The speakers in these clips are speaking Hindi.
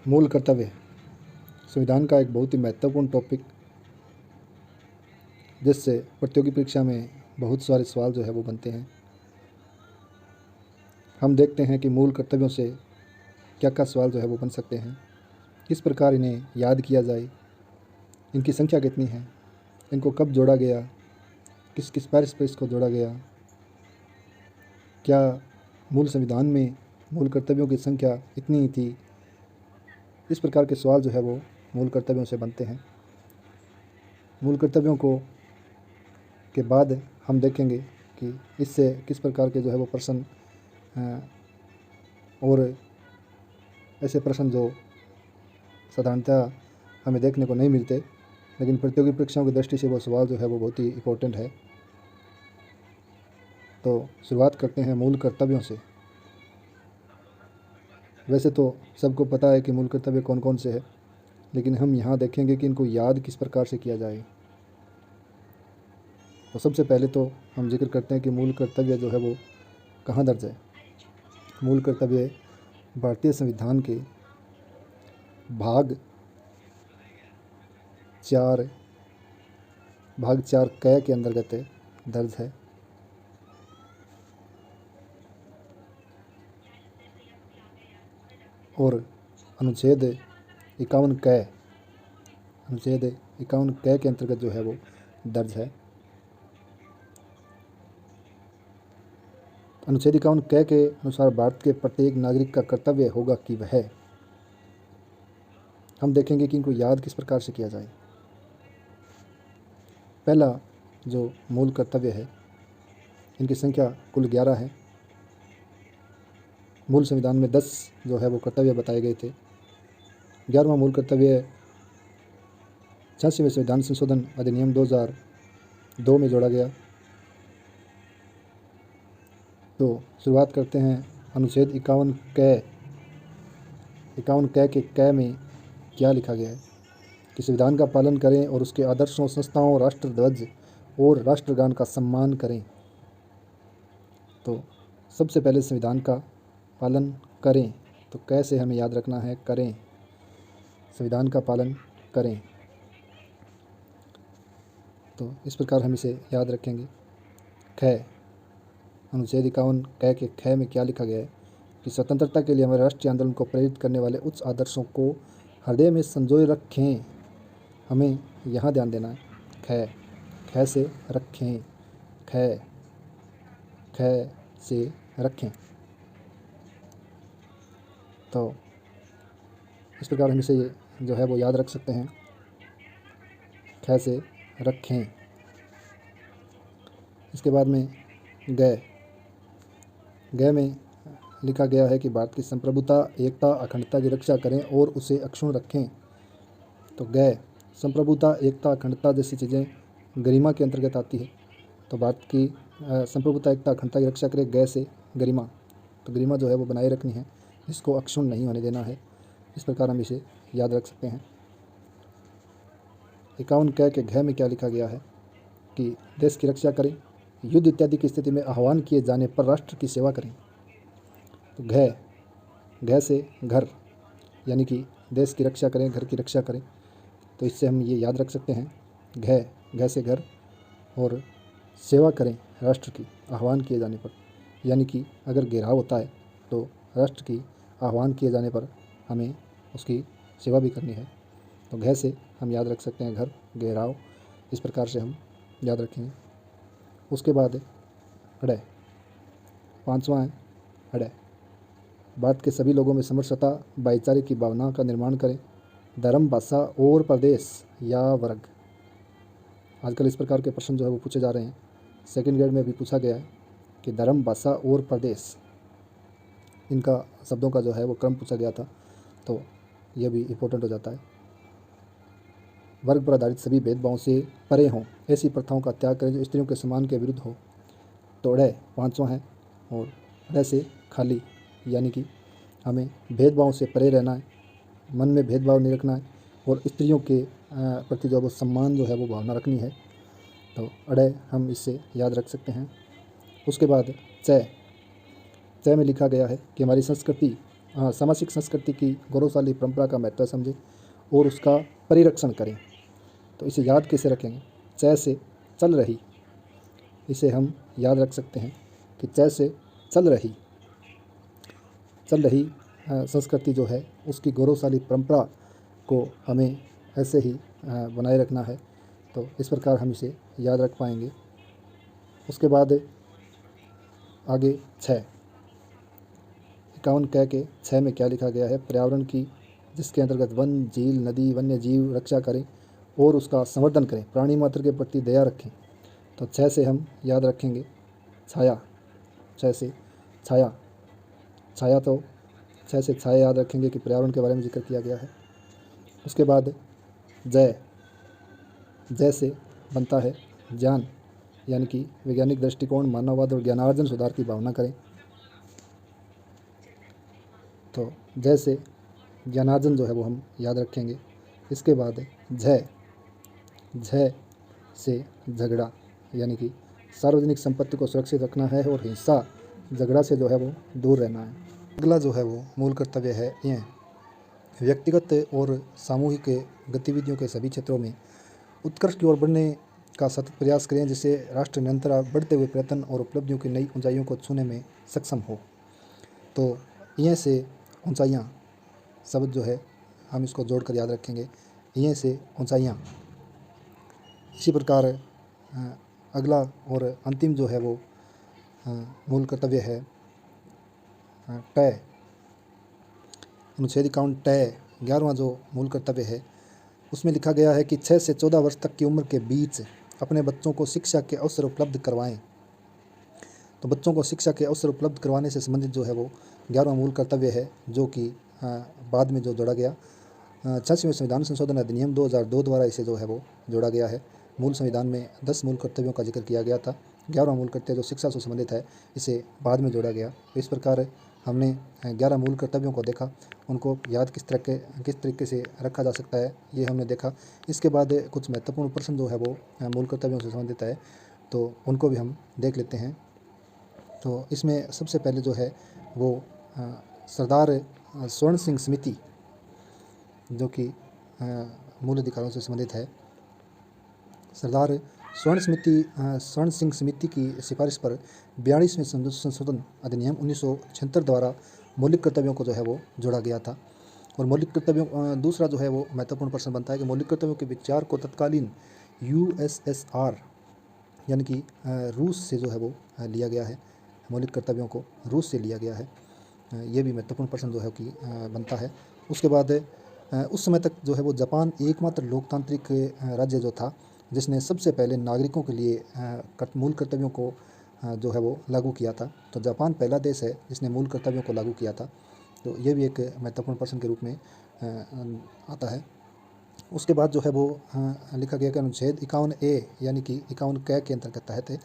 मूल कर्तव्य संविधान का एक बहुत ही महत्वपूर्ण टॉपिक, जिससे प्रतियोगी परीक्षा में बहुत सारे सवाल जो है वो बनते हैं। हम देखते हैं कि मूल कर्तव्यों से क्या क्या सवाल जो है वो बन सकते हैं, किस प्रकार इन्हें याद किया जाए, इनकी संख्या कितनी है, इनको कब जोड़ा गया, किस किस पैरिस पर इसको जोड़ा गया, क्या मूल संविधान में मूल कर्तव्यों की संख्या इतनी ही थी। इस प्रकार के सवाल जो है वो मूल कर्तव्यों से बनते हैं। मूल कर्तव्यों को के बाद हम देखेंगे कि इससे किस प्रकार के जो है वो प्रश्न और ऐसे प्रश्न जो साधारणतः हमें देखने को नहीं मिलते, लेकिन प्रतियोगी परीक्षाओं की दृष्टि से वो सवाल जो है वो बहुत ही इम्पोर्टेंट है। तो शुरुआत करते हैं मूल कर्तव्यों से। वैसे तो सबको पता है कि मूल कर्तव्य कौन कौन से हैं, लेकिन हम यहाँ देखेंगे कि इनको याद किस प्रकार से किया जाए। तो सबसे पहले तो हम जिक्र करते हैं कि मूल कर्तव्य जो है वो कहाँ दर्ज है। मूल कर्तव्य भारतीय संविधान के भाग 4 क के अंतर्गत दर्ज है। और अनुच्छेद 51 क के अंतर्गत जो है वो दर्ज है। अनुच्छेद 51 क के अनुसार भारत के प्रत्येक नागरिक का कर्तव्य होगा कि वह, हम देखेंगे कि इनको याद किस प्रकार से किया जाए। पहला जो मूल कर्तव्य है, इनकी संख्या कुल 11 है। मूल संविधान में 10 जो है वो कर्तव्य बताए गए थे। 11वां मूल कर्तव्य 86वें संविधान संशोधन अधिनियम 2002 में जोड़ा गया। तो शुरुआत करते हैं अनुच्छेद 51 क के क में क्या लिखा गया है कि संविधान का पालन करें और उसके आदर्शों, संस्थाओं, राष्ट्रध्वज और राष्ट्रगान का सम्मान करें। तो सबसे पहले संविधान का पालन करें, तो कैसे हमें याद रखना है, करें, संविधान का पालन करें। तो इस प्रकार हम इसे याद रखेंगे। ख, अनुच्छेद 51 क के ख में क्या लिखा गया है कि स्वतंत्रता के लिए हमारे राष्ट्रीय आंदोलन को प्रेरित करने वाले उच्च आदर्शों को हृदय में संजोए रखें। हमें यहाँ ध्यान देना है। ख से रखें, ख से रखें। तो इस प्रकार हम इसे जो है वो याद रख सकते हैं, ख से रखें। इसके बाद में ग में लिखा गया है कि भारत की संप्रभुता, एकता, अखंडता की रक्षा करें और उसे अक्षुण्ण रखें। तो ग, संप्रभुता, एकता, अखंडता जैसी चीज़ें गरिमा के अंतर्गत आती है। तो भारत की संप्रभुता, एकता, अखंडता की रक्षा करें। ग से गरिमा, तो गरिमा जो है वो बनाए रखनी है, इसको अक्षुण्ण नहीं होने देना है। इस प्रकार हम इसे याद रख सकते हैं। 51 क के घ में क्या लिखा गया है कि देश की रक्षा करें, युद्ध इत्यादि की स्थिति में आह्वान किए जाने पर राष्ट्र की सेवा करें। तो घ से घर, यानी कि देश की रक्षा करें, घर की रक्षा करें। तो इससे हम ये याद रख सकते हैं, घ से घर, और सेवा करें राष्ट्र की आह्वान किए जाने पर, यानी कि अगर घेराव होता है तो राष्ट्र की आह्वान किए जाने पर हमें उसकी सेवा भी करनी है। तो घ से हम याद रख सकते हैं घर, घेराव, इस प्रकार से हम याद रखेंगे। उसके बाद हृदय, 5वां है हृदय। भारत के सभी लोगों में समरसता, भाईचारे की भावना का निर्माण करें। धर्म, भाषा और प्रदेश या वर्ग, आजकल इस प्रकार के प्रश्न जो है वो पूछे जा रहे हैं। सेकंड ग्रेड में भी पूछा गया है कि धर्म, भाषा और प्रदेश, इनका शब्दों का जो है वो क्रम पूछा गया था, तो यह भी इम्पोर्टेंट हो जाता है। वर्ग पर आधारित सभी भेदभावों से परे हों, ऐसी प्रथाओं का त्याग करें जो स्त्रियों के सम्मान के विरुद्ध हो। तो अड़य 5वां है, और अड़य से खाली, यानी कि हमें भेदभाव से परे रहना है, मन में भेदभाव नहीं रखना है, और स्त्रियों के प्रति जो वो सम्मान जो है वो भावना रखनी है। तो अड़य हम इससे याद रख सकते हैं। उसके बाद च में लिखा गया है कि हमारी संस्कृति सामाजिक संस्कृति की गौरवशाली परंपरा का महत्व समझें और उसका परिरक्षण करें। तो इसे याद कैसे रखेंगे? च से चल रही, इसे हम याद रख सकते हैं कि च से चल रही संस्कृति जो है उसकी गौरवशाली परंपरा को हमें ऐसे ही बनाए रखना है। तो इस प्रकार हम इसे याद रख पाएंगे। उसके बाद आगे 6 51 क के 6 में क्या लिखा गया है? पर्यावरण की, जिसके अंतर्गत वन, झील, नदी, वन्य जीव रक्षा करें और उसका संवर्धन करें, प्राणी मात्र के प्रति दया रखें। तो 6 से हम याद रखेंगे छाया, 6 से छाया, तो 6 से छाया याद रखेंगे कि पर्यावरण के बारे में जिक्र किया गया है। उसके बाद जय से बनता है ज्ञान, यानी कि वैज्ञानिक दृष्टिकोण, मानववाद और ज्ञानार्जन सुधार की भावना करें। तो जय से ज्ञानार्जन जो है वो हम याद रखेंगे। इसके बाद झ से झगड़ा, यानी कि सार्वजनिक संपत्ति को सुरक्षित रखना है और हिंसा झगड़ा से जो है वो दूर रहना है। अगला जो है वो मूल कर्तव्य है यह व्यक्तिगत और सामूहिक गतिविधियों के सभी क्षेत्रों में उत्कर्ष की ओर बढ़ने का सतत प्रयास करें, जिससे राष्ट्र निरंतर बढ़ते हुए प्रयत्न और उपलब्धियों की नई ऊंचाइयों को छूने में सक्षम हो। तो यह से ऊंचाइयाँ शब्द जो है हम इसको जोड़कर याद रखेंगे, यह से ऊंचाइयाँ। इसी प्रकार अगला और अंतिम जो है वो मूल कर्तव्य है ट, अनुच्छेद 51 ट 11वां जो मूल कर्तव्य है उसमें लिखा गया है कि 6 से 14 वर्ष तक की उम्र के बीच अपने बच्चों को शिक्षा के अवसर उपलब्ध करवाएं। तो बच्चों को शिक्षा के अवसर उपलब्ध करवाने से संबंधित जो है वो 11वां मूल कर्तव्य है, जो कि बाद में जो जोड़ा गया 86वें संविधान संशोधन अधिनियम 2002 द्वारा इसे जो है वो जोड़ा गया है। मूल संविधान में 10 मूल कर्तव्यों का जिक्र किया गया था। 11वां मूल कर्तव्य जो शिक्षा से संबंधित है इसे बाद में जोड़ा गया। तो इस प्रकार हमने 11 मूल कर्तव्यों को देखा, उनको याद किस तरीके से रखा जा सकता है ये हमने देखा। इसके बाद कुछ महत्वपूर्ण प्रश्न जो है वो मूल कर्तव्यों से संबंधित है, तो उनको भी हम देख लेते हैं। तो इसमें सबसे पहले जो है वो सरदार स्वर्ण सिंह समिति, जो कि मूल अधिकारों से संबंधित है। सरदार स्वर्ण सिंह समिति की सिफारिश पर 42वें संशोधन अधिनियम 1976 द्वारा मौलिक कर्तव्यों को जो है वो जोड़ा गया था। और मौलिक कर्तव्यों दूसरा जो है वो महत्वपूर्ण प्रश्न बनता है कि मौलिक कर्तव्यों के विचार को तत्कालीन USSR यानी कि रूस से जो है वो लिया गया है। मौलिक कर्तव्यों को रूस से लिया गया है, ये भी महत्वपूर्ण प्रश्न जो है कि बनता है। उसके बाद उस समय तक जो है वो जापान एकमात्र लोकतांत्रिक राज्य जो था जिसने सबसे पहले नागरिकों के लिए मूल कर्तव्यों को जो है वो लागू किया था। तो जापान पहला देश है जिसने मूल कर्तव्यों को लागू किया था। तो ये भी एक महत्वपूर्ण प्रश्न के रूप में आता है। उसके बाद जो है वो लिखा गया कि अनुच्छेद 51A यानी कि 51 क के अंतर्गत तहत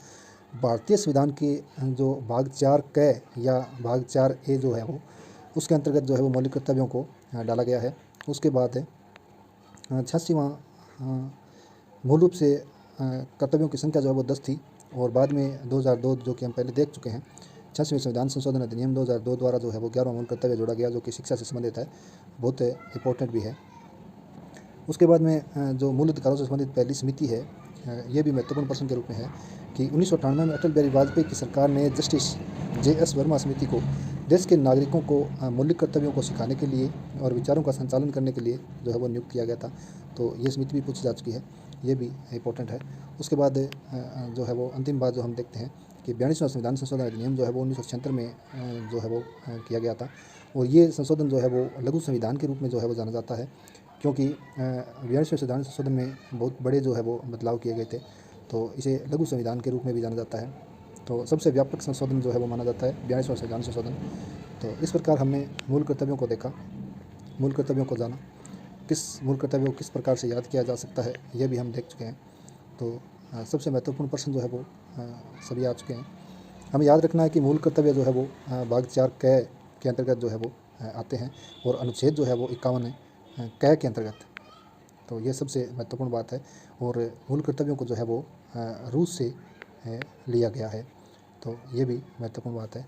भारतीय संविधान के जो भाग 4 क या भाग 4A जो है वो उसके अंतर्गत जो है वो मौलिक कर्तव्यों को डाला गया है। उसके बाद 86वां मूल रूप से कर्तव्यों की संख्या जो है वो 10 थी, और बाद में 2002 जो कि हम पहले देख चुके हैं 86वें संविधान संशोधन अधिनियम 2002 द्वारा जो है वो 11वां मूल कर्तव्य जोड़ा गया, जो कि शिक्षा से संबंधित है, बहुत इंपॉर्टेंट भी है। उसके बाद में जो मूल अधिकारों से संबंधित पहली समिति है, ये भी महत्वपूर्ण प्रश्न के रूप में है कि 1998 में अटल बिहारी वाजपेयी की सरकार ने जस्टिस JS वर्मा समिति को देश के नागरिकों को मौलिक कर्तव्यों को सिखाने के लिए और विचारों का संचालन करने के लिए जो है वो नियुक्त किया गया था। तो ये समिति भी पूछी जा चुकी है, ये भी इंपॉर्टेंट है। उसके बाद जो है वो अंतिम बात जो हम देखते हैं कि 42वां संविधान संशोधन अधिनियम जो है वो 1976 में जो है वो किया गया था। और ये संशोधन जो है वो लघु संविधान के रूप में जो है वो जाना जाता है, क्योंकि 42वें संविधान संशोधन में बहुत बड़े जो है वो बदलाव किए गए थे, तो इसे लघु संविधान के रूप में भी जाना जाता है। तो सबसे व्यापक संशोधन जो है वो माना जाता है 42वां संविधान संशोधन। तो इस प्रकार हमने मूल कर्तव्यों को देखा, मूल कर्तव्यों को जाना, मूल कर्तव्यों को किस प्रकार से याद किया जा सकता है ये भी हम देख चुके हैं। तो सबसे महत्वपूर्ण प्रश्न जो है वो सभी आ चुके हैं। हमें याद रखना है कि मूल कर्तव्य जो है वो भाग 4 क के अंतर्गत जो है वो आते हैं, और अनुच्छेद जो है वो 51 क के अंतर्गत। तो ये सबसे महत्वपूर्ण बात है, और मूल कर्तव्यों को जो है वो रूस से लिया गया है। तो ये भी महत्वपूर्ण बात है।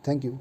Thank you.